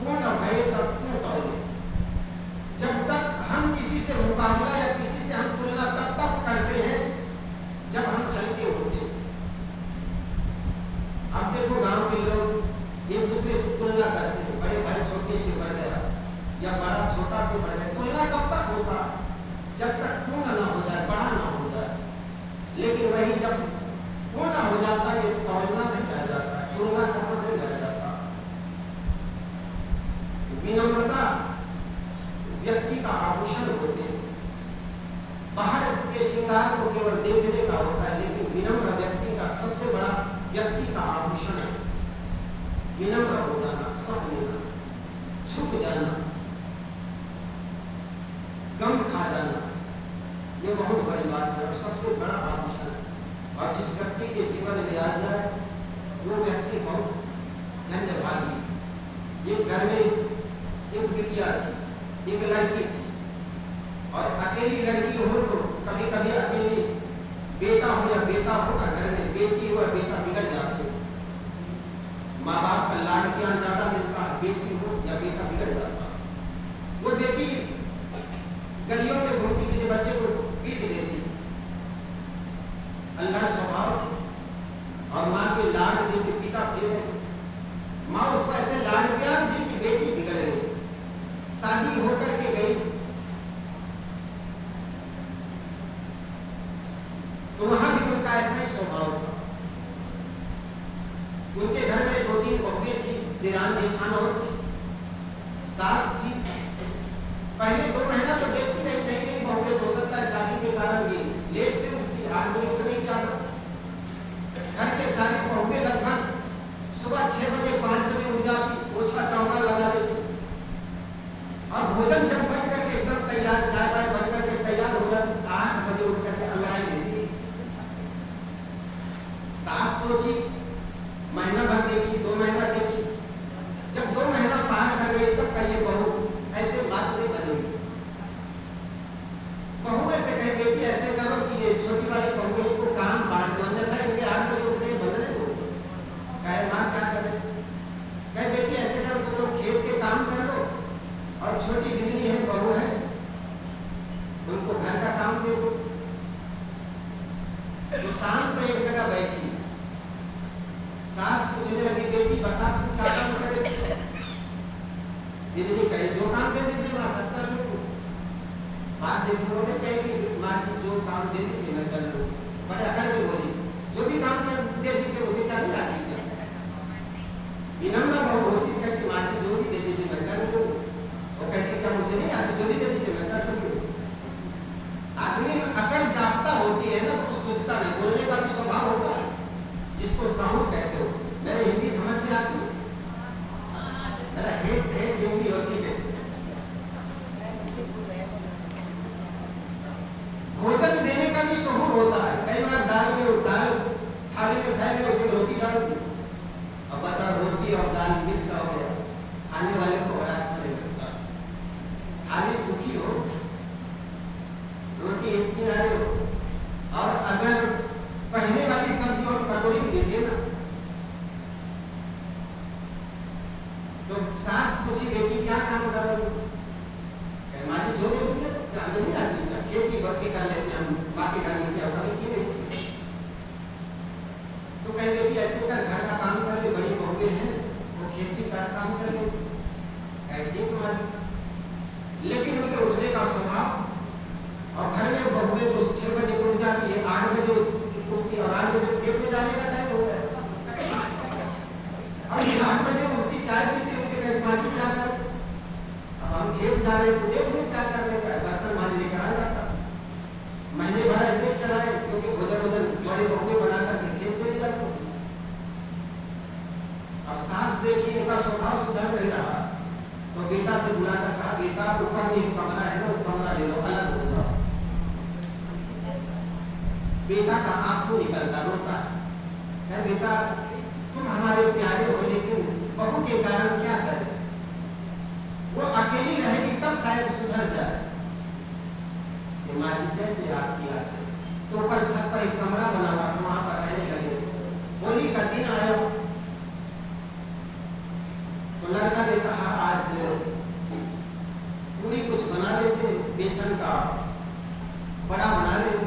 पूर्ण भय तब क्यों तौले। जब तक हम किसी से मुकाबला या किसी से हम तुलना तब तक करते हैं जब हम हल्के होते। अब देखो गांव के लोग एक दूसरे से तुलना करते हैं, बड़े भाई छोटे से बढ़ गया या बड़ा छोटा से बढ़ गया। तुलना कब तक होता? जब तक पूर्ण ना हो जाए, बड़ा ना हो जाए। लेकिन वही जब पूर्ण हो जाता है, ये तौलना नहीं रह जाता, तुलना करना नहीं रह जाता। विनम्रता व्यक्ति का आभूषण होते हैं। बाहर के श्रृंगार को केवल देखने का होता है, लेकिन विनम्र व्यक्ति का सबसे बड़ा व्यक्ति का आभूषण है विनम्र हो जाना, सब लेना, छुप जाना, गम खा जाना। ये बहुत बड़ी बात है और सबसे बड़ा आभूषण है। और जिस व्यक्ति के जीवन में आ जाए वो व्यक्ति बहुत धन्यभागी। एक घर में एक बिटिया थी, एक लड़की थी, और अकेली लड़की हो तो कभी कभी अकेली बेटा हो या बेटा हो ना, घर में बेटी हो या बेटा बिगड़ जाते। माँ बाप का लाड प्यार ज्यादा मिलता है, बेटी हो या बेटा बिगड़ जाता। वो बेटी गलियों में घूमती, किसी बच्चे को पीट देती, अल्लाह स्वभाव थी। और माँ के लाड देते पिता थे, माँ उसको ऐसे लाड प्यार दी कि बेटी बिगड़ गई। शादी होकर के गई तो वहां भी उनका ऐसा ही स्वभाव था। उनके घर में 2-3 बहुएं थी, देरान जेठान और थी, सास थी। पहले 2 महीना तो देखती नहीं बहुएं, हो सकता है शादी के कारण ये लेट से उठती, 8 बजे उठने की आदत। घर के सारे बहुएं लगभग सुबह 6 बजे 5 बजे उठ जाती, पोछा चौका लगा लेती। और भोजन जब बन करके एकदम तैयार, चाय वाय बन करके तैयार हो जाती, 8 बजे उठ करके अंगड़ाई शाम को एक जगह बैठी, सास पूछने लगी, बेटी बता तू क्या काम करे? दीदी ने कही, जो काम दे दीजिए माँ सब कर लूँ। बात देखो, उन्होंने कही माँ जी जो काम दे दीजिए मैं कर लूँ। बड़े अकड़ के बोली, जो भी काम कर दे दीजिए मुझे क्या नहीं आती क्या? विनम्र बहु होती है कि माँ जी जो भी दे दीजिए मैं कर लूँ। वो कहती क्या मुझे नहीं आती, जो भी दे दीजिए मैं कर लूँ। आदमी अकड़ जास्ता होती है ना तो सोचता नहीं, बोलने का भी स्वभाव होता है जिसको साहू कहते हो। मेरे हिंदी समझ में आती है, मेरा हेट हिंदी होती है। भोजन देने का भी शहूर होता है। कई बार दाल थाली में फैल गया, उसमें रोटी डाल दी, अब बताओ रोटी और दाल मिक्स हो गया, खाने वाले को बड़ा अच्छा नहीं लगता। थाली सूखी हो, रोटी एक किनारे हो, और अगर पहले वाली सब्जी और कटोरी में दीजिए ना। तो सास पूछी, बेटी क्या काम कर रही हो? माँ जी जो दे दीजिए, हमें नहीं आती, खेती बर्ती कर लेते हम, बाकी करने की कभी की नहीं। तो कहे बेटी ऐसे कर, घर का काम कर ले, बड़ी बहुएं हैं वो खेती का काम कर ले। कहे ठीक माँ जी, लेकिन उनके उठने का स्वभाव, और घर में बहुएं तो 6 बजे उठ जाती है, 8 बजे उठती है, और 8 बजे खेत में जाने का टाइम हो गया। अब 8 बजे उठती, चाय पीते उठते, कहे माँ जी क्या कर, अब हम खेत जा रहे हैं तो देख लो क्या करने का, बर्तन मांजने का आ जाता। महीने भर ऐसे ही चलाए, क्योंकि भोजन बड़े बहुए बना करके खेत से ले जाते। अब सास देखी इनका स्वभाव सुधर नहीं रहा, तो बेटा से बुलाकर कहा, बेटा ऊपर में एक कमरा है ना, वो कमरा ले लो, अलग हो जाओ। बेटा का आंसू निकलता, रोता है, बेटा तुम हमारे प्यारे हो, लेकिन बहू के कारण क्या करें? वो अकेली रहेगी तब शायद सुधर जाए। माँ जी जैसे आप किया तो ऊपर छत पर एक कमरा बना हुआ, वहां पर रहने लगे। होली का दिन आया तो लड़का ने कहा आज पूरी कुछ बना लेते, बेसन का बड़ा बना लेते।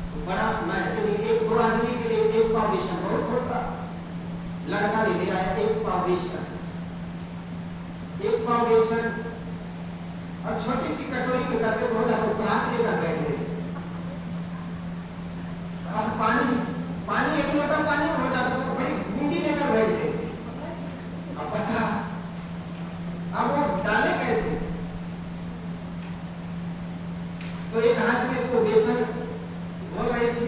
तो बड़ा मैं के लिए 1-2 आदमी के लिए 1 पाव बेसन बहुत होता। लड़का ने ले आया 1 पाव बेसन, 1 पाव बेसन, और छोटी सी कटोरी में करके बहुत परात लेकर बैठ गए। अब पानी 1 लोटा पानी में हो जाता, तो बड़ी बूंदी लेकर बैठ गए। अब बता, अब वो डाले कैसे? तो एक हाथ में तो बेसन बोल रही थी,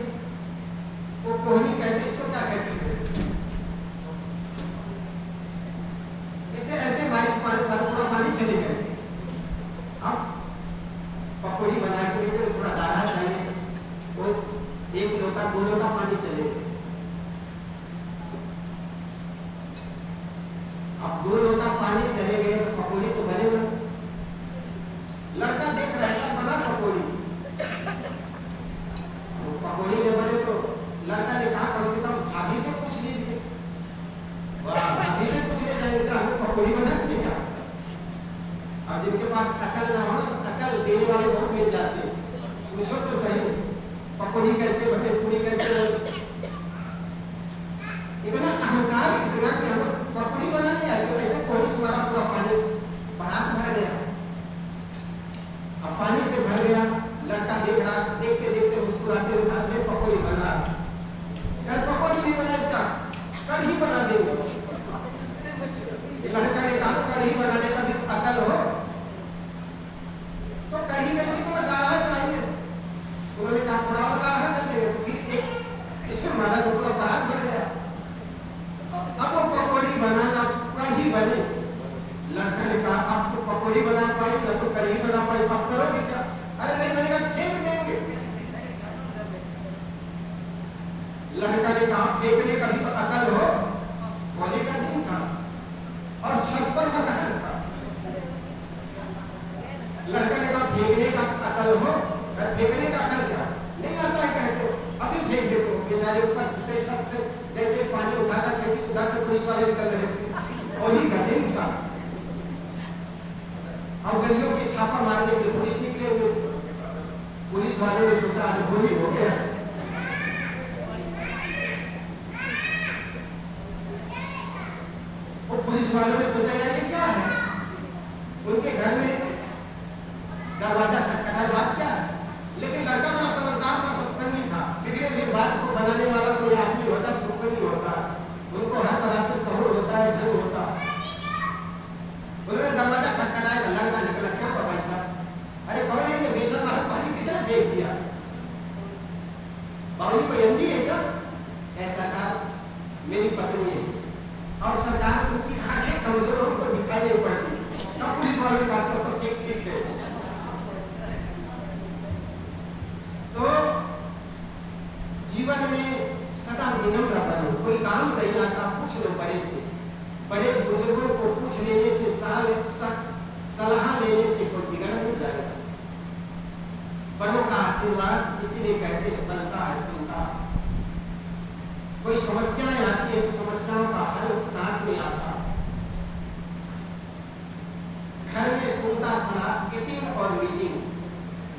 वो कोहनी कहते, इसको क्या कहते हैं, इसे ऐसे मारी पूरा पानी चले गए। अब पकौड़ी बना के थोड़ा गाढ़ा चाहिए, वो 1 लोटा 2 लोटा पानी चले गए। अब 2 लोटा पानी चले गए तो पकौड़ी तो बने ना। लड़का देख रहा है बना पकौड़ी, पकौड़ी ने बने तो लड़का ने कहा कम से कम भाभी से पूछ लीजिए, भाभी से पूछ ले जाएंगे हमें पकौड़ी बना के क्या। अब जिनके पास अकल ना हो, अकल देने वाले बहुत मिल जाते हैं, पूछो तो सही पकौड़ी कैसे बने, पूरी कैसे बने। इतना अहंकार, इतना कि हम पकौड़ी बना नहीं आती, ऐसे कोहनी से मारा पूरा पानी परात भर गया। अब पानी से भर गया, लड़का देख रहा, देखते देखते मुस्कुराते हुए ले पकौड़ी बना। पकौड़ी नहीं बनाए क्या, कढ़ी बना देंगे। लड़का ने कहा कढ़ी बनाने का भी अकल हो तो कढ़ी के लिए तुम्हें गाढ़ा चाहिए। उन्होंने कहा थोड़ा और गाढ़ा कर लेंगे, फिर एक इसमें मारा तो पूरा बाहर भर गया। अब वो पकौड़ी बनाना, कढ़ी बने। लड़का ने कहा अब तो पकौड़ी बना पाई ना तो कढ़ी बना पाई, अब करोगे क्या? अरे नहीं बनेगा फेंक देंगे। लड़का ने कहा फेंकने का भी तो अकल हो। होली का दिन था और छत पर मकान था। लड़का ने कहा फेंकने का अकल हो, फेंकने का अकल क्या नहीं आता है कहते हो, अभी फेंक देते हो। बेचारे ऊपर दूसरे छत से जैसे पानी उठाकर फेंकी, उधर से पुलिस वाले निकल रहे थे। होली का दिन था और गलियों के छापा मारने के लिए पुलिस निकले हुए थे। पुलिस वालों ने सोचा आज होली हो गया, बावली बयंदी है क्या? सरकार मेरी पत्नी है और सरकार उनकी आंखें कमजोर हो, उनको दिखाई नहीं पड़ती, तब पुलिस वालों का सब ठीक है। तो जीवन में सदा विनम्र बनो, कोई काम नहीं आता पूछ लो बड़े से, बड़े बुजुर्गों को पूछ लेने से, सलाह लेने से कोई बिगड़ नहीं जाएगा। बड़ों का आशीर्वाद इसीलिए कहते हैं फलता है फूलता। कोई समस्याएं आती है तो समस्याओं का हल साथ में आता। घर में सुनता सलाह ईटिंग और मीटिंग,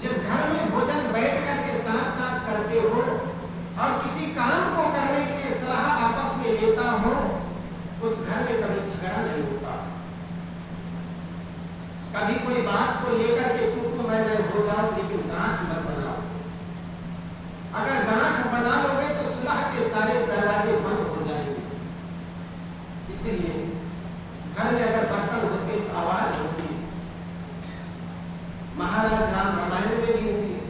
जिस घर में भोजन बैठ करके साथ साथ करते हो और किसी काम को करने के लिए सलाह आपस में लेता हो, उस घर में कभी झगड़ा नहीं होता। कभी कोई बात को लेकर के तू मैं हो जाओ, लेकिन गांठ मत बनाओ। अगर गांठ बना लोगे तो सुलह के सारे दरवाजे बंद हो जाएंगे। इसलिए घर में अगर बर्तन होते तो आवाज होती। महाराज राम रामायण में भी हुई है।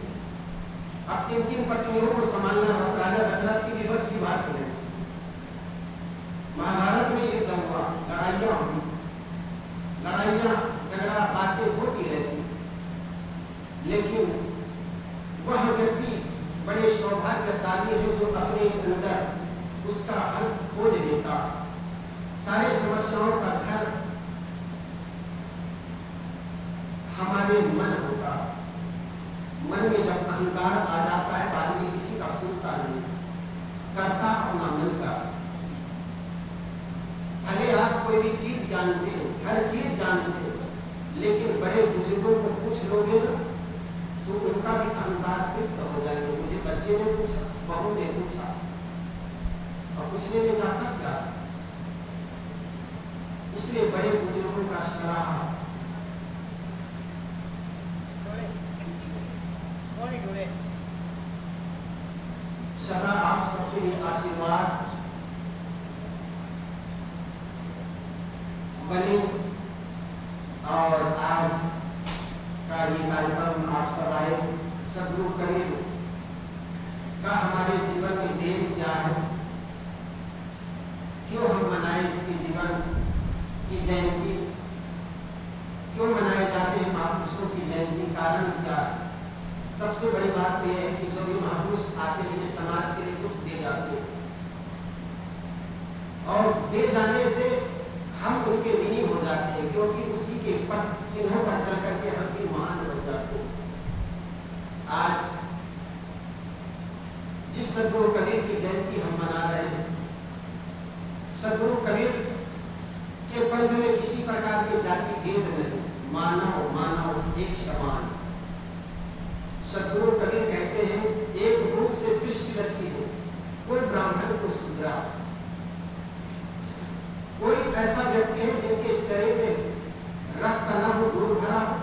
अब 3 पत्नियों को संभालना बस राजा दशरथ की भी बस की बात नहीं। महाभारत में युद्ध हुआ, लड़ाइयां हुई, लड़ाइयां झगड़ा बातें होती रहती, लेकिन वह व्यक्ति बड़े सौभाग्यशाली है जो अपने अंदर उसका हल खोज लेता। सारे समस्याओं का घर हमारे मन होता। मन में जब अहंकार आ जाता है, आदमी किसी का सुनता नहीं, करता अपना मन का। भले आप कोई भी चीज जानते हैं, हर चीज जानते हैं, लेकिन बड़े बुजुर्गों को पूछ लोगे ना तो उनका भी अहंकार तृप्त हो जाएगा। मुझे बच्चे ने पूछा, बहू ने पूछा, और पूछने में जाता क्या? इसलिए बड़े बुजुर्गों का सलाह सदा आप सबके लिए आशीर्वाद बने। और आज का ये कार्यक्रम आप सब आए, सदगुरु कबीर का हमारे जीवन में देन क्या है, क्यों हम मनाए इसके जीवन की जयंती, क्यों मनाए जाते हैं महापुरुषों की जयंती, कारण क्या? सबसे बड़ी बात यह है कि जो भी महापुरुष आते हैं ये समाज के लिए कुछ दे जाते हैं, और दे जाने से हम उनके ऋणी हो जाते हैं, क्योंकि उसी के पथ चिन्हों पर चल करके हम भी महान बन जाते हैं। आज जिस सदगुरु कबीर की जयंती हम मना रहे हैं, सदगुरु कबीर के पंथ में किसी प्रकार के जाति भेद नहीं, मानव मानव एक समान। सदगुरु कबीर कहते हैं एक गुण से सृष्टि रची है, कोई ब्राह्मण को शूद्रा। कोई ऐसा व्यक्ति है जिनके शरीर में रक्त न हो, दूर भरा हो,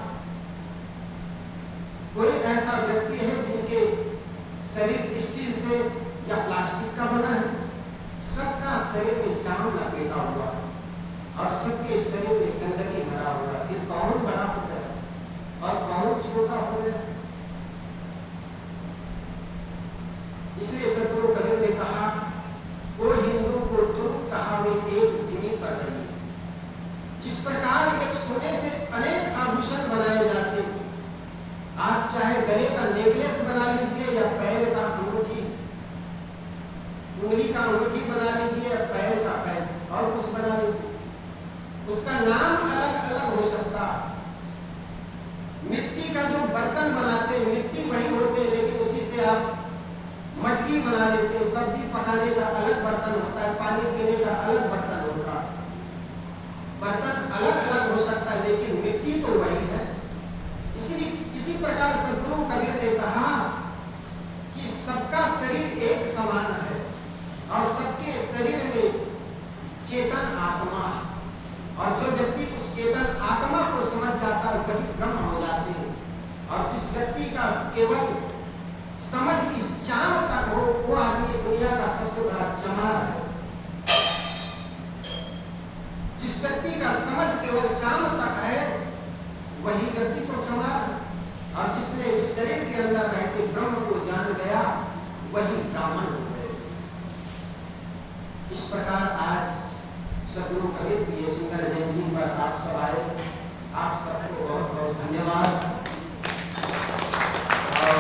कोई ऐसा व्यक्ति है जिनके शरीर स्टील से या प्लास्टिक का बना है, सबका शरीर में चाम लपेटा हुआ है और सबके शरीर में गंदगी भरा हुआ है। फिर कौन बड़ा हो गया और कौन छोटा हो गया? इसलिए सदगुरु कबीर ने कहा, वो हिंदू को तुम कहा वे एक जिमी पर रही। जिस प्रकार एक सोने से अनेक आभूषण बनाए जाते, आप चाहे गले का नेकलेस बना लीजिए या पैर का अंगूठी, उंगली का अंगूठी बना लीजिए या पैर का पैर और कुछ बना लीजिए, उसका नाम अलग अलग हो सकता। मिट्टी का जो बर्तन बनाते मिट्टी वही होते, लेकिन उसी से आप मटकी बना लेते हैं। सब्जी पकाने का अलग बर्तन होता है, पानी पीने का अलग बर्तन होता है। बर्तन अलग अलग हो सकता है, लेकिन मिट्टी तो वही है। इसलिए इसी प्रकार सदगुरु कबीर ने कहा कि सबका शरीर एक समान है और सबके शरीर में चेतन आत्मा, और जो व्यक्ति उस चेतन आत्मा को समझ जाता है वही ब्रह्म हो जाते हैं। और जिस व्यक्ति का केवल समझ इस चांद तक हो, वो आदमी दुनिया का सबसे बड़ा चमार है। जिस व्यक्ति का समझ केवल चांद तक है वही व्यक्ति तो चमार है, और जिसने इस शरीर के अंदर रहते ब्रह्म को जान गया वही प्रकार आज सदगुरु कबीर की ये सुंदर जयंती पर आप सब आए, आप सबको बहुत बहुत धन्यवाद। और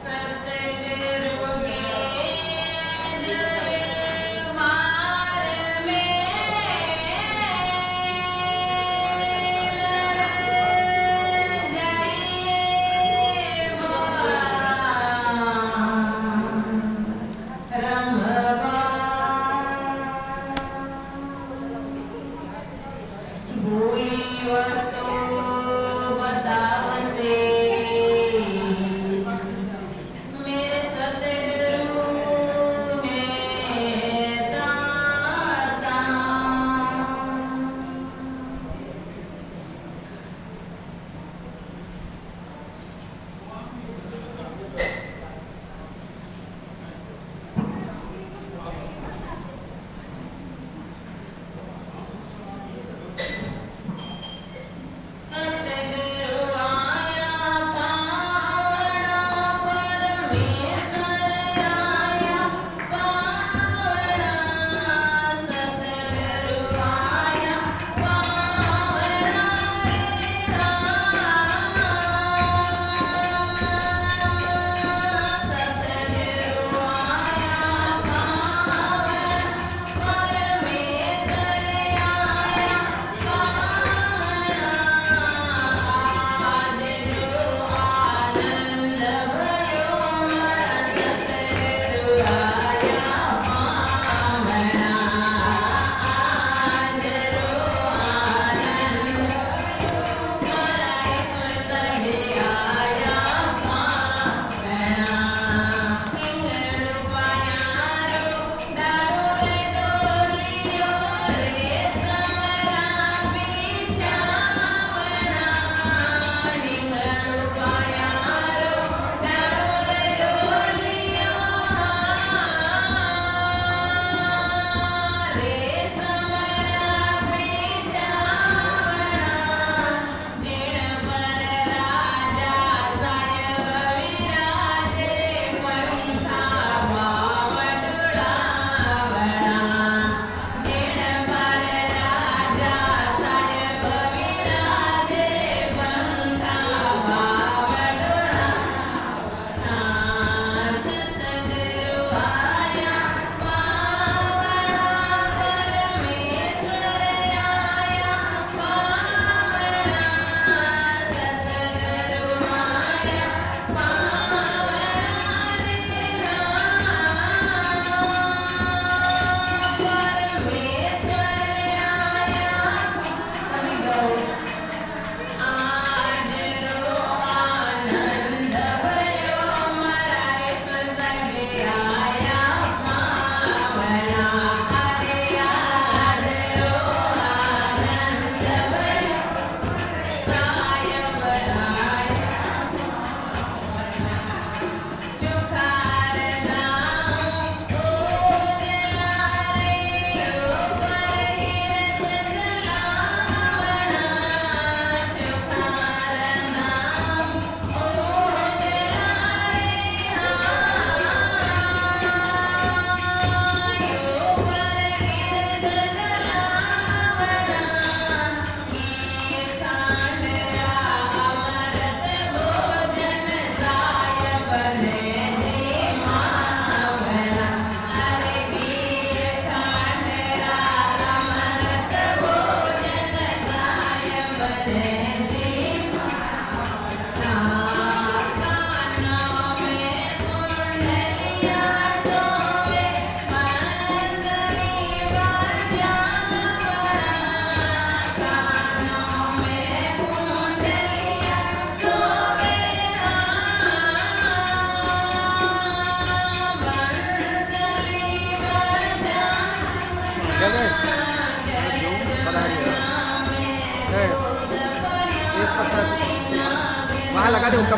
सतगुरु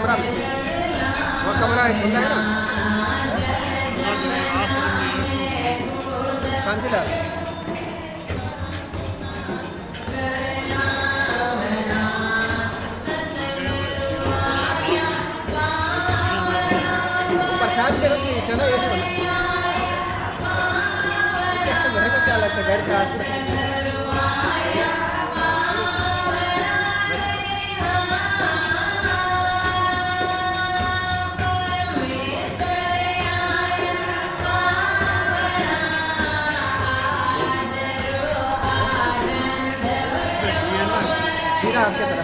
कमरा में, वो कमरा है खुला है ना शांतिलाल। प्रसाद के रूप में चना ये नहीं बना घर का क्या लगता है घर का सीधा आपके तरफ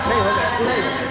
नहीं होगा पूरा ही होगा।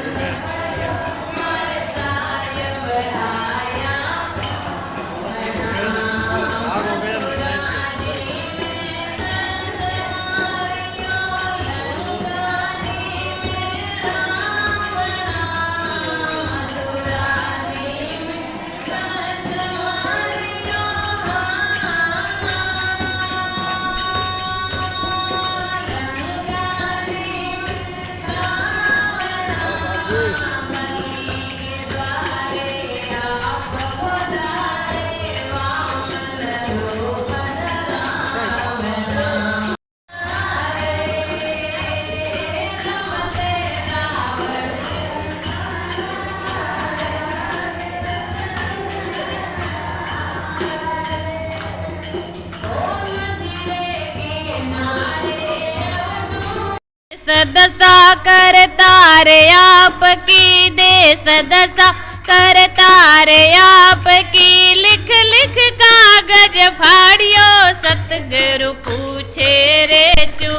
दशा करता रे आपकी, देश दशा करता रे आपकी, लिख लिख कागज फाड़ियो सतगुरु पूछे रे चू।